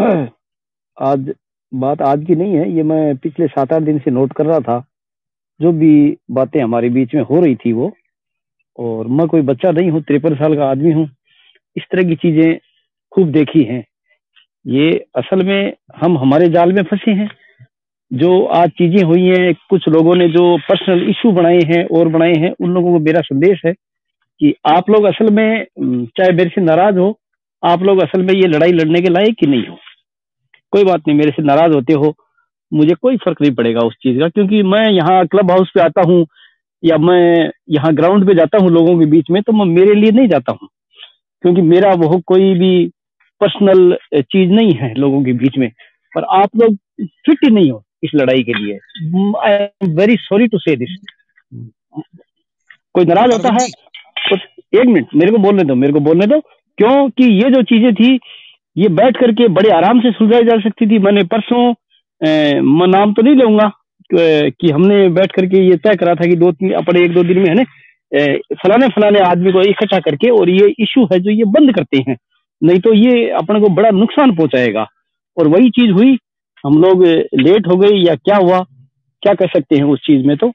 आज बात आज की नहीं है, ये मैं पिछले 7-8 दिन से नोट कर रहा था। जो भी बातें हमारे बीच में हो रही थी वो, और मैं कोई बच्चा नहीं हूँ, 53 साल का आदमी हूँ। इस तरह की चीजें खूब देखी हैं। ये असल में हम हमारे जाल में फंसे हैं। जो आज चीजें हुई हैं, कुछ लोगों ने जो पर्सनल इशू बनाए हैं और बनाए हैं, उन लोगों को मेरा संदेश है कि आप लोग असल में चाहे मेरे से नाराज हो, आप लोग असल में ये लड़ाई लड़ने के लायक ही नहीं हो। कोई बात नहीं, मेरे से नाराज होते हो, मुझे कोई फर्क नहीं पड़ेगा उस चीज का, क्योंकि मैं यहाँ क्लब हाउस पे आता हूँ या मैं यहाँ ग्राउंड पे जाता हूँ लोगों के बीच में, तो मैं मेरे लिए नहीं जाता हूँ, क्योंकि मेरा वो कोई भी पर्सनल चीज नहीं है लोगों के बीच में। पर आप लोग फिट ही नहीं हो इस लड़ाई के लिए। I am very sorry to say this. कोई नाराज होता है तो एक मिनट मेरे को बोलने दो, मेरे को बोलने दो। क्योंकि ये जो चीजें थी, ये बैठ करके बड़े आराम से सुलझाई जा सकती थी। मैंने परसों, मैं नाम तो नहीं लूंगा, कि हमने बैठ करके ये तय करा था कि अपने 1-2 दिन में है ना, फलाने फलाने आदमी को इकट्ठा करके और ये इशू है जो ये बंद करते हैं, नहीं तो ये अपने को बड़ा नुकसान पहुंचाएगा। और वही चीज हुई, हम लोग लेट हो गए या क्या हुआ, क्या कह सकते हैं उस चीज में। तो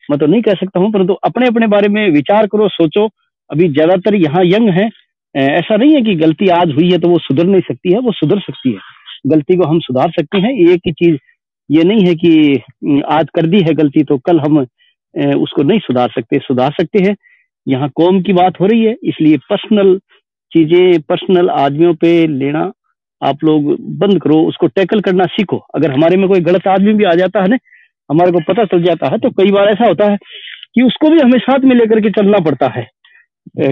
मैं तो नहीं कह सकता हूँ, परंतु अपने अपने बारे में विचार करो, सोचो। अभी ज्यादातर यहाँ यंग है। ऐसा नहीं है कि गलती आज हुई है तो वो सुधर नहीं सकती है, वो सुधर सकती है। गलती को हम सुधार सकते हैं। एक ही चीज ये नहीं है कि आज कर दी है गलती तो कल हम उसको नहीं सुधार सकते, सुधार सकते हैं। यहाँ कौम की बात हो रही है, इसलिए पर्सनल चीजें पर्सनल आदमियों पे लेना आप लोग बंद करो, उसको टैकल करना सीखो। अगर हमारे में कोई गलत आदमी भी आ जाता है ना, हमारे को पता चल जाता है, तो कई बार ऐसा होता है कि उसको भी हमें साथ में लेकर के चलना पड़ता है।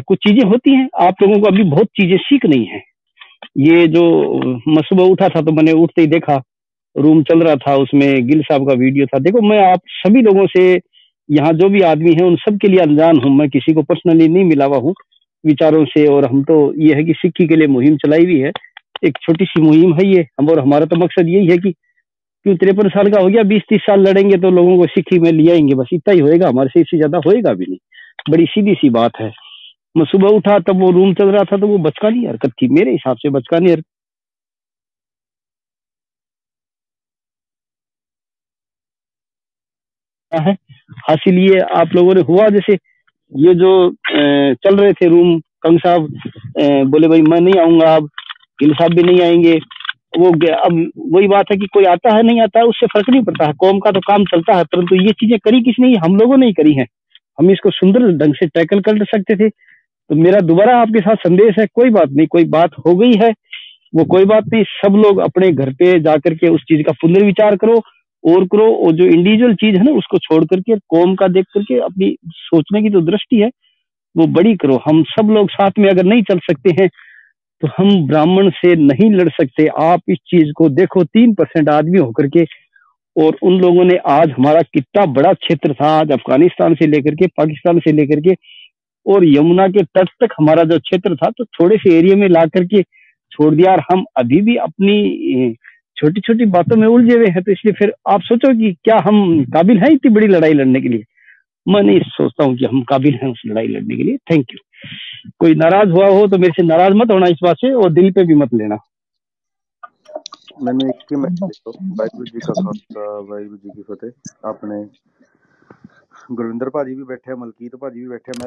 कुछ चीजें होती हैं, आप लोगों को अभी बहुत चीजें सीख नहीं है। ये जो मैं सुबह उठा था तो मैंने उठते ही देखा रूम चल रहा था, उसमें गिल साहब का वीडियो था। देखो, मैं आप सभी लोगों से, यहाँ जो भी आदमी है उन सब के लिए अनजान हूँ, मैं किसी को पर्सनली नहीं मिला हुआ हूँ विचारों से। और हम तो ये है कि सिक्की के लिए मुहिम चलाई हुई है, एक छोटी सी मुहिम है ये हम, और हमारा तो मकसद यही है कि क्यों 53 साल का हो गया, 20-30 साल लड़ेंगे तो लोगों को सिक्की में ले आएंगे, बस इतना ही होएगा, हमारे से इससे ज्यादा होएगा भी नहीं। बड़ी सीधी सी बात है। मैं सुबह उठा तब वो रूम चल रहा था, तो वो बचकानी हरकत थी, मेरे हिसाब से बचकानी हरकत है। हासिल ये आप लोगों ने हुआ, जैसे ये जो चल रहे थे रूम, कंग साहब बोले भाई मैं नहीं आऊंगा, अब गिल साहब भी नहीं आएंगे। वो अब वही बात है कि कोई आता है नहीं आता है, उससे फर्क नहीं पड़ता है, कौम का तो काम चलता है। परंतु ये चीजें करी किसने? हम लोगों ने ही करी है। हम इसको सुंदर ढंग से टैकल कर सकते थे। तो मेरा दोबारा आपके साथ संदेश है, कोई बात नहीं, कोई बात हो गई है वो कोई बात नहीं, सब लोग अपने घर पे जाकर के उस चीज का पुनर्विचार करो और करो। और जो इंडिविजुअल चीज है ना, उसको छोड़ करके कौम का देख करके अपनी सोचने की जो दृष्टि है वो बड़ी करो। हम सब लोग साथ में अगर नहीं चल सकते हैं तो हम ब्राह्मण से नहीं लड़ सकते। आप इस चीज को देखो, 3% आदमी होकर के, और उन लोगों ने आज हमारा कितना बड़ा क्षेत्र था, आज अफगानिस्तान से लेकर के पाकिस्तान से लेकर के और यमुना के तट तक हमारा जो क्षेत्र था, तो थोड़े से एरिया में ला करके छोड़ दिया। और हम अभी भी अपनी छोटी छोटी बातों में उलझे हुए हैं। तो इसलिए फिर आप सोचो कि क्या हम काबिल हैं इतनी बड़ी लड़ाई लड़ने के लिए? मैं नहीं सोचता हूँ कि हम काबिल हैं उस लड़ाई लड़ने के लिए। Thank you. कोई नाराज हुआ हो तो मेरे से नाराज मत होना इस बात से, और दिल पे भी मत लेना। मैंने एक ही मैसेज तो वाहिगुरु जी का खालसा वाहिगुरु जी की फतेह। आपने गुरविंदर भाजी भी बैठे, मलकीत भाजी भी बैठे, मैं